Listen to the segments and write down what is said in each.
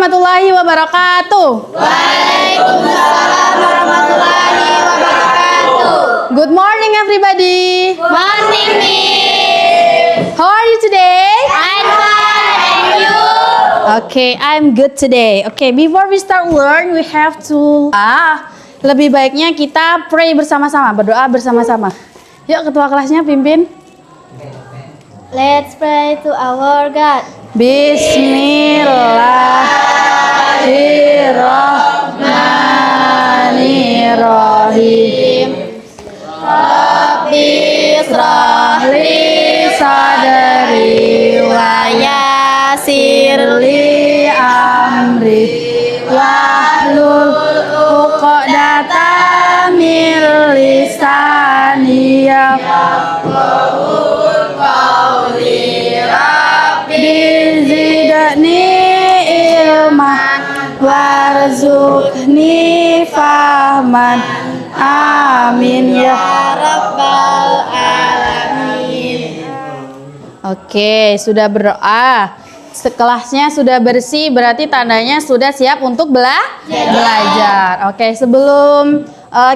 warahmatullahi wabarakatuh. Waalaikumsalam warahmatullahi wabarakatuh. Good morning everybody. Morning, Miss. How are you today? I'm fine, and you? Okay, I'm good today. Okay, before we start learn, we have to lebih baiknya kita pray bersama-sama, berdoa bersama-sama. Yuk ketua kelasnya pimpin. Let's pray to our God. Bismillahirrahmanirrahim. Rabbi israh li sadri wa yassir li amri wahlul 'uqdatam min lisani yafqahu qawli. Rabbi zidni ilman warzuqni fahman. Amin ya rabbal alamin. Oke, sudah berdoa. Kelasnya sudah bersih, berarti tandanya sudah siap untuk belajar. Oke, sebelum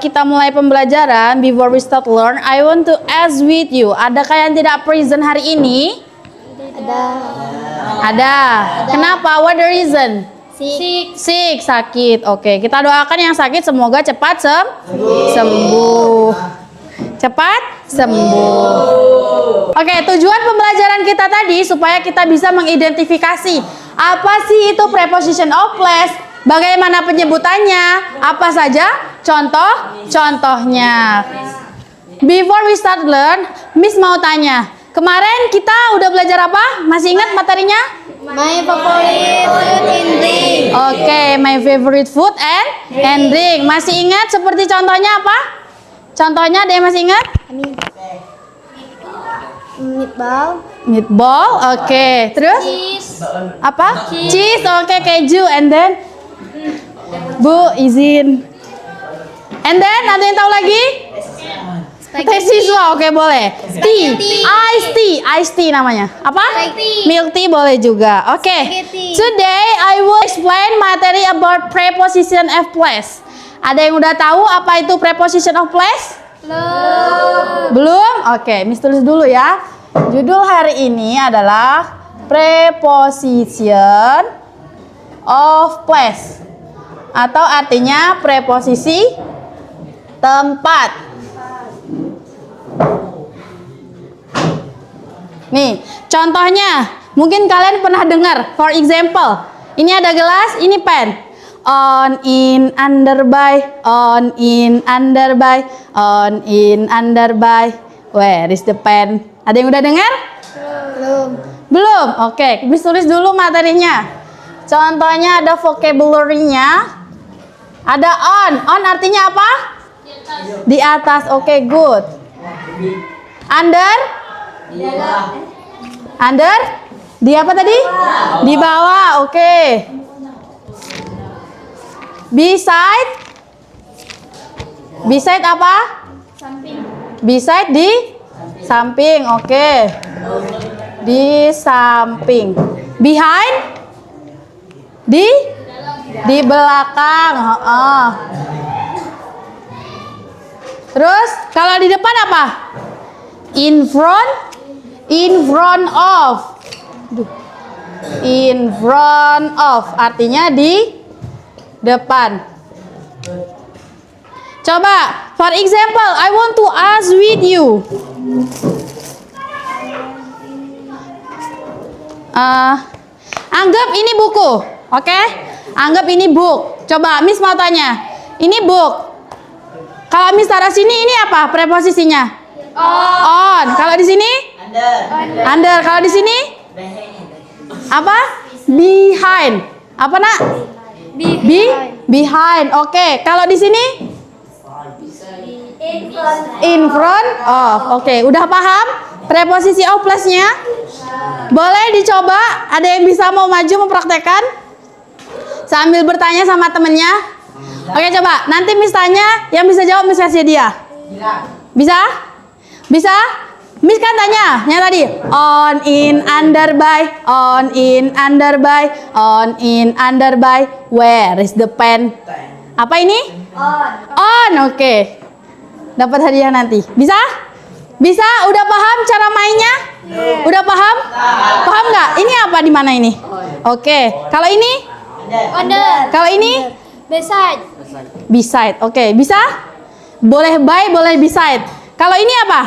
kita mulai pembelajaran, before we start learn, I want to ask with you, adakah yang tidak present hari ini? Ada. Kenapa? What the reason? Sick, sakit. Oke, kita doakan yang sakit semoga cepat sembuh. Cepat sembuh. Oke, tujuan pembelajaran kita tadi supaya kita bisa mengidentifikasi apa sih itu preposition of place, bagaimana penyebutannya, apa saja contohnya. Before we start learn, Miss mau tanya, kemarin kita udah belajar apa? Masih ingat materinya? My favorite food and drink. Oke, my favorite food and drink. Masih ingat seperti contohnya apa? Contohnya ada yang masih ingat? Meatball, oke. Terus? Cheese. Apa? Cheese, oke, keju. And then? Bu, izin. And then, ada yang tahu lagi? Teh siswa, oke boleh. Tea, iced tea namanya. Apa? Spaghetti. Milk tea boleh juga. Oke. Spaghetti. Today I will explain materi about preposition of place. Ada yang udah tahu apa itu preposition of place? Belum? Oke, Miss tulis dulu ya. Judul hari ini adalah preposition of place, atau artinya preposisi tempat. Nih, contohnya mungkin kalian pernah dengar. For example, ini ada gelas, ini pen. On, in, under, by. On, in, under, by. On, in, under, by. Where is the pen? Ada yang udah dengar? Belum? Oke, Miss tulis dulu materinya. Contohnya ada vocabulary-nya. Ada on. On artinya apa? Di atas. Oke, good. Under? Under? Di apa tadi? Di bawah. Oke. Beside? Beside apa? Beside di samping. Oke. Di samping. Behind? Di belakang. Terus kalau di depan apa? In front? In front of. In front of artinya di depan. Coba, for example, I want to ask with you. Anggap ini buku, oke? Anggap ini book. Coba, Miss mau tanya, ini book. Kalau Miss taruh sini, ini apa preposisinya? On. Kalau di sini? Under. Kalau di sini? Apa? Behind. Apa nak? Behind. Oke. Kalau di sini? In front of. Oke. Udah paham preposisi of place-nya? Boleh dicoba. Ada yang bisa mau maju mempraktekkan? Sambil bertanya sama temennya. Oke, coba. Nanti Miss tanya, yang bisa jawab Miss kasih dia. Bisa? Bisa? Miss kan tanya, yang tadi on in under by, on in under by, on in under by. Where is the pen? Apa ini? On, oke. Dapat hadiah nanti. Bisa? Bisa? Udah paham cara mainnya? Udah paham? Paham nggak? Ini apa di mana ini? Oke. Kalau ini? Under. Kalau ini? Beside. Beside. Oke. Bisa? Boleh by, boleh beside. Kalau ini apa?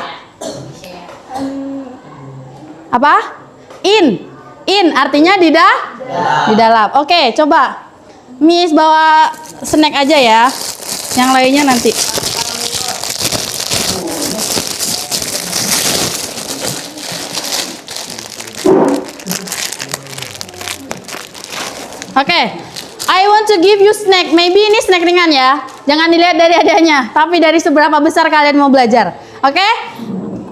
Apa? In. In artinya di dalam. Oke, coba. Miss bawa snack aja ya. Yang lainnya nanti. Oke. I want to give you snack. Maybe ini snack ringan ya. Jangan dilihat dari hadiahnya, tapi dari seberapa besar kalian mau belajar. Oke?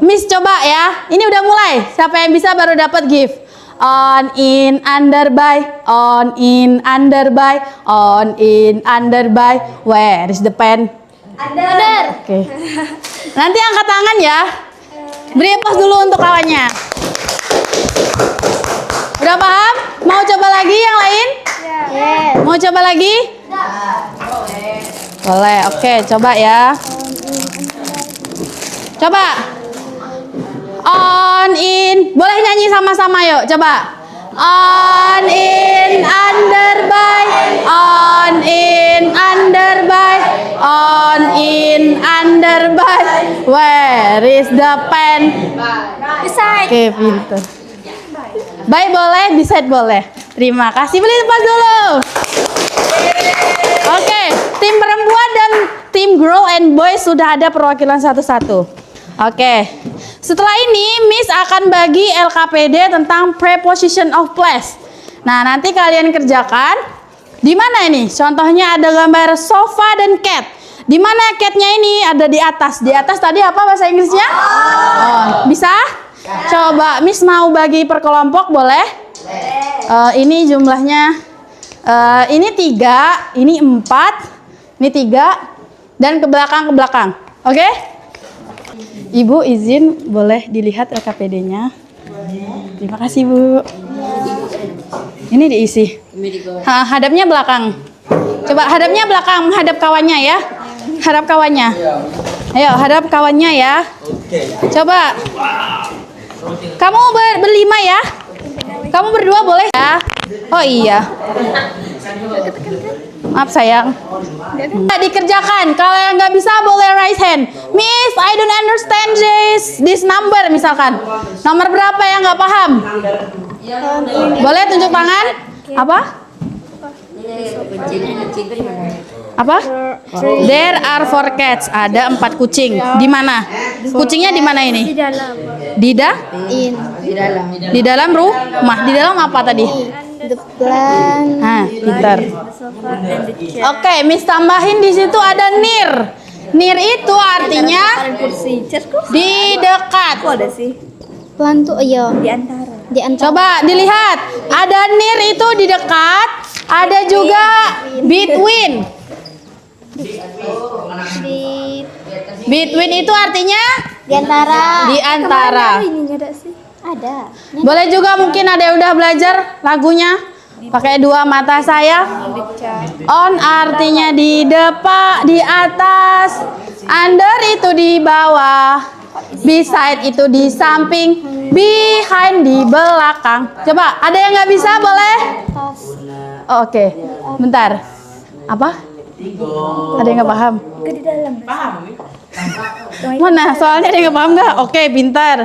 Miss coba ya. Ini udah mulai. Siapa yang bisa baru dapat gift. On in under by, on in under by, on in under by. Where is the pen? Under. Oke. Nanti angkat tangan ya. Beri applause dulu untuk kawannya. Udah paham? Mau coba lagi yang lain? Yes. Mau coba lagi? Boleh. Oke, coba ya. Coba. On in, boleh nyanyi sama-sama yuk, coba. On in under by, on in under by, on in under by. Where is the pen? Beside. Oke, pintar. Baik, boleh, beside boleh. Terima kasih, beli tempat dulu. Oke, tim perempuan dan tim girl and boy sudah ada perwakilan satu-satu. Oke, setelah ini Miss akan bagi LKPD tentang preposition of place. Nah, nanti kalian kerjakan. Di mana ini? Contohnya ada gambar sofa dan cat. Di mana catnya ini? Ada di atas. Di atas tadi apa bahasa Inggrisnya? Oh, bisa? Coba Miss mau bagi per kelompok, boleh? Ini jumlahnya. Ini 3, ini 4, ini 3, dan ke belakang. Oke? Ibu izin boleh dilihat LKPD-nya. Terima kasih, Bu. Ini diisi. Hadapnya belakang. Coba hadapnya belakang, menghadap kawannya ya. Hadap kawannya. Ayo, hadap kawannya ya. Coba. Kamu berlima ya? Kamu berdua boleh ya? Oh iya. Maaf sayang. Dikerjakan. Kalau yang nggak bisa boleh raise hand. Miss, I don't understand this number misalkan. Nomor berapa yang nggak paham? Boleh tunjuk tangan? Apa? Apa? There are 4 cats. Ada 4 kucing. Di mana? Kucingnya di mana ini? Di dalam. In. Di dalam rumah. Di dalam apa tadi? The plant. Nah, pintar. Sofa and the chair. Oke, Miss tambahin di situ ada near. Near itu artinya Kursi. di dekat. Ada sih. Pelan tuh ya. Di antara. Di antara. Coba dilihat. Ada near itu di dekat, ada juga between. Between itu artinya Di antara. di antara. Ini nggak ada sih. Ada. Boleh juga mungkin ada yang udah belajar lagunya. Pakai 2 mata saya. On artinya di depan, di atas. Under itu di bawah. Beside itu di samping. Behind di belakang. Coba, ada yang nggak bisa boleh? Oh, oke, bentar. Apa? Ada yang nggak paham? Di dalam. Mana? Soalnya ada yang nggak paham nggak? Oke, pintar.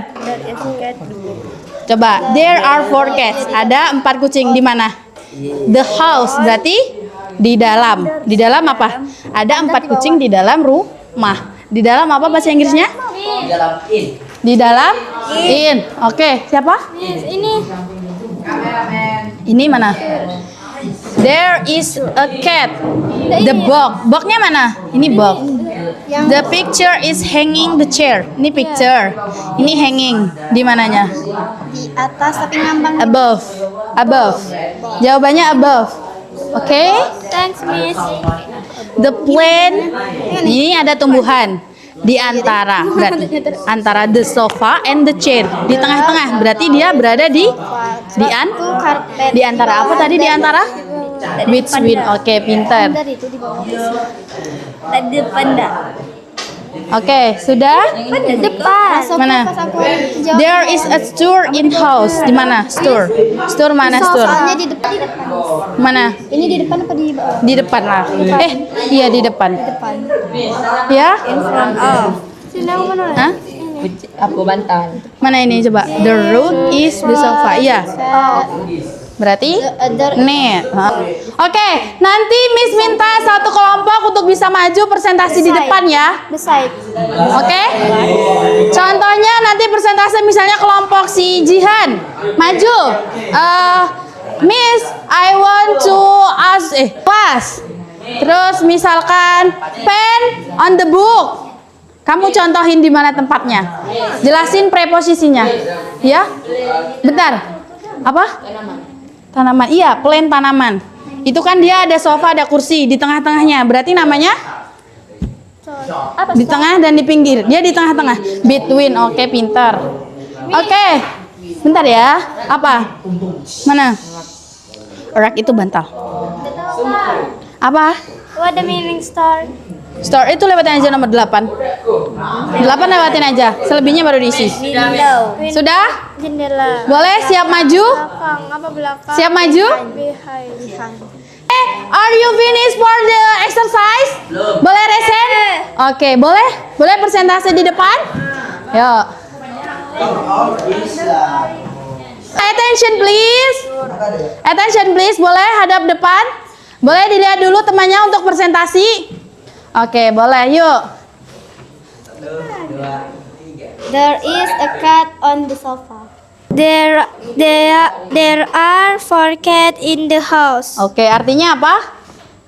Coba, there are 4 cats. Ada 4 kucing di mana? The house berarti di dalam. Di dalam apa? Ada 4 kucing di dalam rumah. Di dalam apa bahasa Inggrisnya? Di dalam in. Di dalam in. Oke, siapa? Ini. Ini mana? There is a cat. The box. Boxnya mana? Ini box. The picture is hanging the chair. Ini picture. Ini hanging. Di mananya? Di atas tapi ngambang. Above. Above. Jawabannya above. Oke? Thanks, Miss. The plant. Ini ada tumbuhan. Di antara, berarti antara the sofa and the chair. Di tengah-tengah, berarti dia berada di Karpet. di antara apa tadi di antara? Between. Oke, pinter. Dari itu di bawah. Tadi depan dah. Oke, sudah? Depan. Mana? Pas aku jawab. There is a store in house. Di mana? Store. Store mana store? Soalnya di depan. Mana? Ini di depan apa di bawah? Di depan lah. Iya di depan. Depan. Ya? Sini aku mana? Hah? Aku bantal. Mana ini coba? The road is the sofa. Iya. Berarti nih. Oke, nanti Miss minta satu kelompok untuk bisa maju presentasi di depan ya. The side. Oke? Contohnya nanti presentasi misalnya kelompok si Jihan maju. Miss, I want to ask class. Terus misalkan pen on the book. Kamu contohin di mana tempatnya. Jelasin preposisinya. Ya? Bentar. Apa? Tanaman. Iya, plan tanaman. Itu kan dia ada sofa, ada kursi di tengah-tengahnya. Berarti namanya di tengah dan di pinggir. Dia di tengah-tengah. Between. Oke, pintar. Oke. Bentar ya. Apa? Mana? Rak itu bantal. Apa? What the meaning star? Store itu lewatin aja nomor 8. 8 lewatin aja. Selebihnya baru diisi. Window. Sudah? Jendela. Boleh siap maju? Belakang. Apa belakang? Siap maju? Behind. Are you finished for the exercise? Boleh resen? Oke, boleh? Boleh persentase di depan? Yuk. Attention please. Attention please, boleh hadap depan? Boleh dilihat dulu temannya untuk presentasi? Oke, boleh. Yuk. There is a cat on the sofa. There are 4 cats in the house. Oke, artinya apa?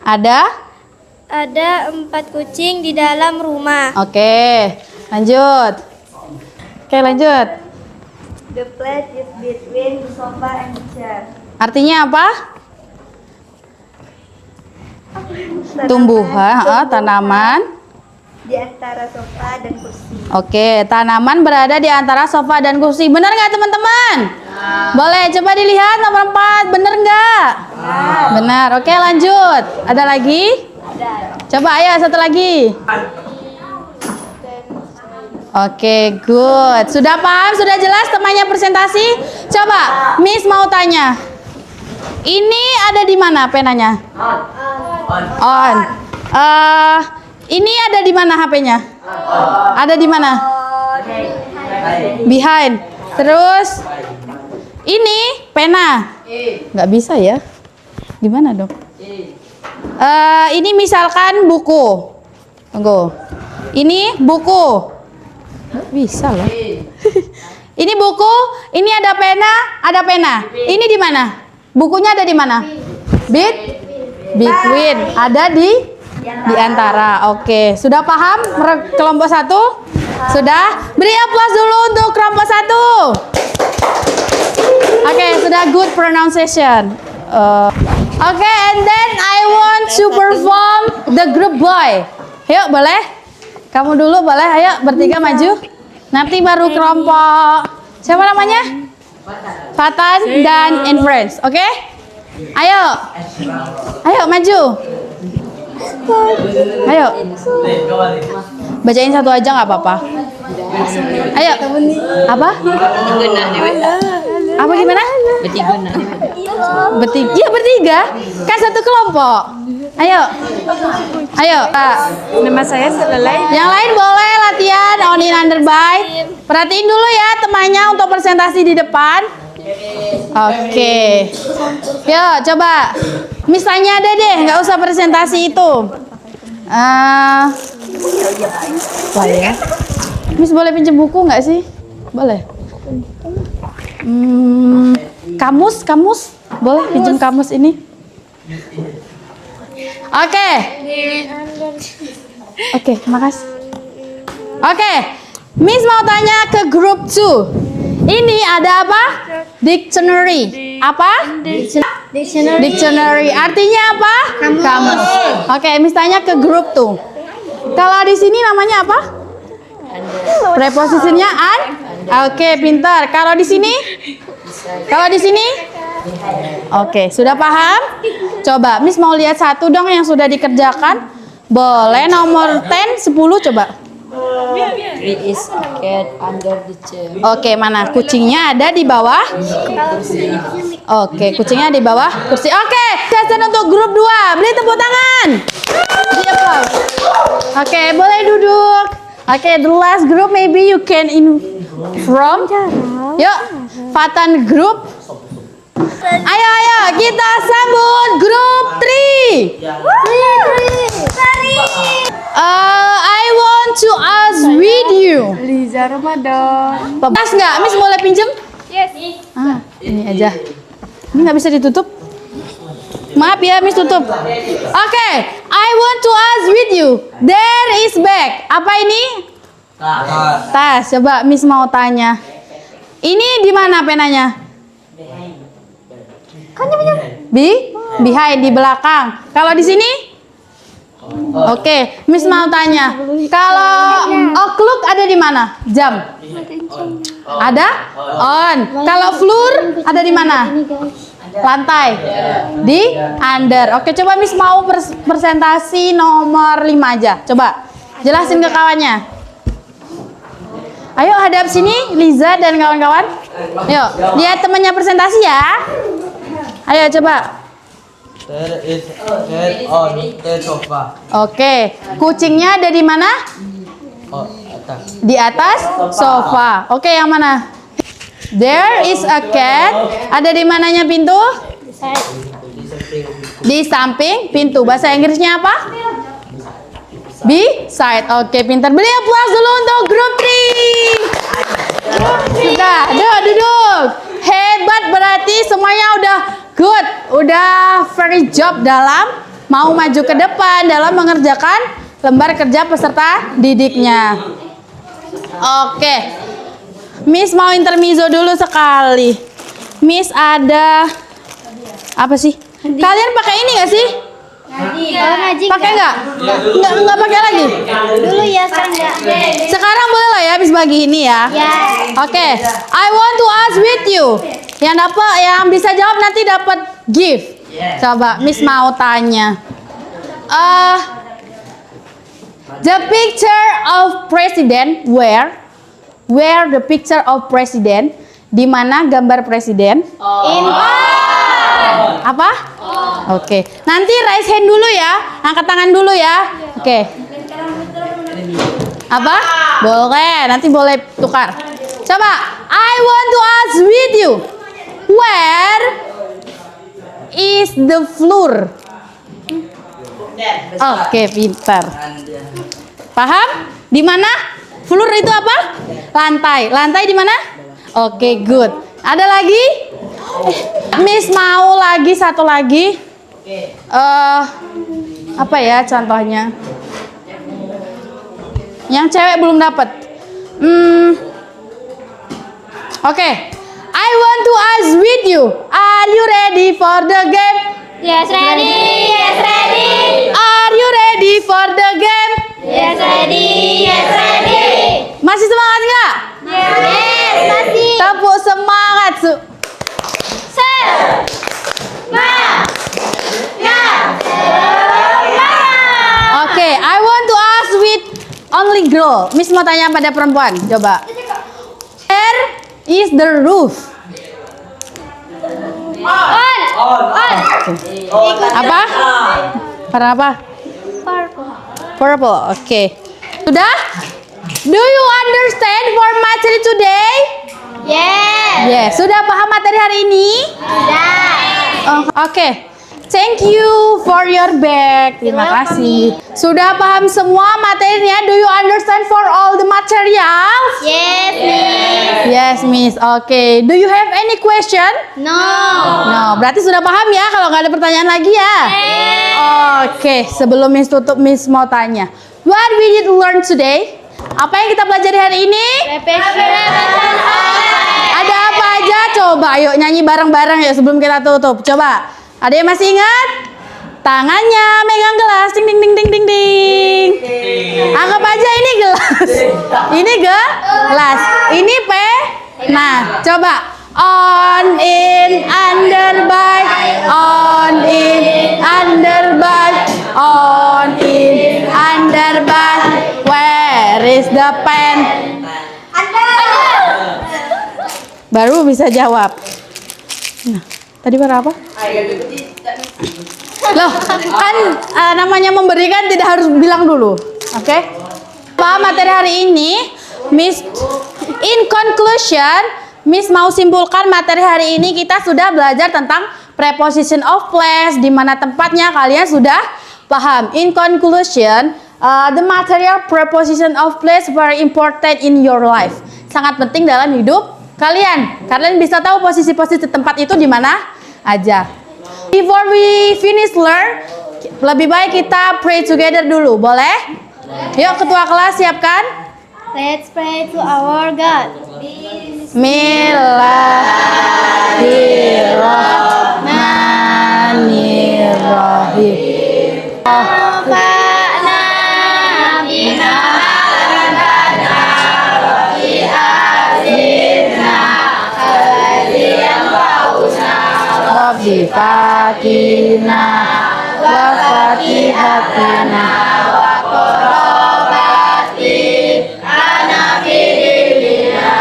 Ada 4 kucing di dalam rumah. Oke, lanjut. Oke, lanjut. The place is between the sofa and the chair. Artinya apa? Tumbuhan, tanaman. Di antara sofa dan kursi. Oke, tanaman berada di antara sofa dan kursi. Benar nggak teman-teman? Boleh, coba dilihat nomor 4. Benar nggak? Benar. Oke, lanjut. Ada lagi? Coba ayo satu lagi. Oke, good. Sudah paham? Sudah jelas temannya presentasi? Coba, Miss mau tanya. Ini ada di mana penanya? On. Ini ada di mana HP-nya? Ada di mana? Behind. Terus ini pena. Nggak bisa ya? Gimana dong? Ini misalkan buku. Tunggu. Ini buku. Nggak bisa loh. Ini buku. Ini ada pena. Ada pena. Ini di mana? Bukunya ada di mana? Between. Ada di antara. Oke, sudah paham kelompok 1? Sudah? Beri aplaus dulu untuk kelompok 1. Oke, sudah good pronunciation. Oke, and then I want to perform the group boy. Yuk, boleh? Kamu dulu boleh? Ayo, bertiga maju. Nanti baru kelompok. Siapa namanya? Fatan dan Influence. Oke? Ayo. Ayo maju. Ayo. Bacain satu aja nggak apa-apa. Ayo. Apa? Apa gimana? Bertiga. Iya bertiga. Kan satu kelompok. Ayo. Ayo. Nama saya selesai. Yang lain boleh latihan on in underby. Perhatiin dulu ya temannya untuk presentasi di depan. Oke. Yuk coba. Misalnya ada deh, nggak usah presentasi itu. Boleh ya. Miss boleh pinjam buku nggak sih? Boleh. Kamus? Boleh pinjam kamus ini? Oke. Oke, makasih. Oke. Miss mau tanya ke grup 2. Ini ada apa? Dictionary. Apa? Dictionary. Artinya apa? Kamus. Oke, Miss tanya ke grup 2. Kalau di sini namanya apa? Preposisinya an. Oke, pintar. Kalau di sini? Kalau di sini? Oke, sudah paham? Coba, Miss mau lihat satu dong yang sudah dikerjakan. Boleh nomor 10, 10 coba. There is a cat under the chair. Oke, mana? Kucingnya ada di bawah? Oke, kucingnya di bawah kursi. Oke, session untuk grup 2. Beri tepuk tangan. Oke, boleh duduk. Oke, the last group maybe you can in from. Yuk, Fatan group. Ayo, kita sambut grup 3. I want to ask with you. Liza Ramadan. Pas nggak? Miss boleh pinjem? Yes. Ini aja. Ini nggak bisa ditutup. Maaf ya, Miss tutup. Oke, I want to ask with you. There is bag. Apa ini? Tas. Coba Miss mau tanya. Ini di mana penanya? Behind, di belakang. Kalau di sini? Oke, Miss mau tanya. Kalau o'clock ada di mana? Jam. Ada? On. Kalau floor ada di mana? Lantai. Di under. Oke, coba Miss mau presentasi nomor 5 aja. Coba jelasin ke kawannya. Ayo hadap sini Liza dan kawan-kawan. Yuk, lihat temannya presentasi ya. Ayo coba. There is a cat on the sofa. Oke, kucingnya ada di mana? Oh, atas. Di atas sofa. Oke, yang mana? There is a cat. Ada di mananya pintu? Di samping pintu. Bahasa Inggrisnya apa? Beside. Oke, pintar. Beri aplaus dulu untuk grup 3. Sudah, duduk. Hebat, berarti semuanya udah good. Udah very job dalam mau maju ke depan dalam mengerjakan lembar kerja peserta didiknya. Oke. Miss mau intermezzo dulu sekali. Miss ada apa sih? Kalian pakai ini nggak sih? Pakai nggak? Nggak pakai lagi? Dulu ya, sekarang enggak. Sekarang boleh lah ya, habis bagi ini ya. Oke, I want to ask with you. Yang bisa jawab nanti dapat gift. Coba Miss mau tanya. The picture of president where the picture of president, di mana gambar presiden? Apa? Oke. Nanti raise hand dulu ya. Angkat tangan dulu ya. Oke. Apa? Boleh. Nanti boleh tukar. Coba. I want to ask with you. Where is the floor? Oke, pintar. Paham? Di mana? Floor itu apa? Lantai. Lantai di mana? Oke, good. Ada lagi? Miss mau lagi satu lagi. Apa ya contohnya? Yang cewek belum dapat. Oke. I want to ask with you. Are you ready for the game? Yes, ready. Yes, ready. Are you ready for the game? Yes, ready. Yes, ready. Masih semangat nggak? Yes, masih. Tepuk semangat, Su. Oke, I want to ask with only girl. Miss mau tanya pada perempuan. Coba. Where is the roof? On. Apa? Warna apa? Purple. Oke. Sudah? Do you understand for materi today? Yes. Yes. Sudah paham materi hari ini? Oke. Thank you for your bag. Terima kasih. Sudah paham semua materinya? Do you understand for all the materials? Yes, Miss. Yes, Miss. Oke. Do you have any question? No. No. Berarti sudah paham ya kalau nggak ada pertanyaan lagi ya? Oke. Sebelum Miss tutup, Miss mau tanya. What we did learn today? Apa yang kita pelajari hari ini? Ada apa aja? Coba yuk nyanyi bareng-bareng ya sebelum kita tutup. Coba. Ada yang masih ingat? Tangannya megang gelas, ding ding ding ding ding ding. Anggap aja ini gelas. Ini Nah, coba. On, in, under, by. On, in, under, by. On, in, under, by. Where is the pen? Baru bisa jawab. Nah, tadi berapa? Loh, kan namanya memberikan tidak harus bilang dulu. Oke? Apa materi hari ini? Miss, in conclusion, Miss mau simpulkan materi hari ini kita sudah belajar tentang preposition of place, di mana tempatnya kalian sudah paham. In conclusion, the material preposition of place very important in your life. Sangat penting dalam hidup kalian. Kalian bisa tahu posisi-posisi tempat itu di mana aja. Before we finish learn, lebih baik kita pray together dulu, boleh? Yuk ketua kelas siapkan. Let's pray to our God. Bismillahirrahmanirrahim. Rabbi fatina wa fatihatina wa korobati anafidilina.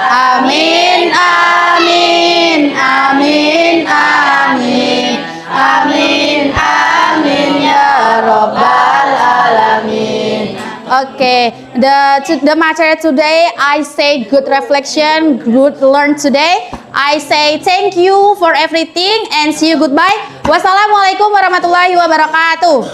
Amin, amin, amin, amin, amin, amin ya Rabbal alamin. Okay, the material today, I say good reflection, good learn today. I say thank you for everything and see you goodbye. Wassalamualaikum warahmatullahi wabarakatuh.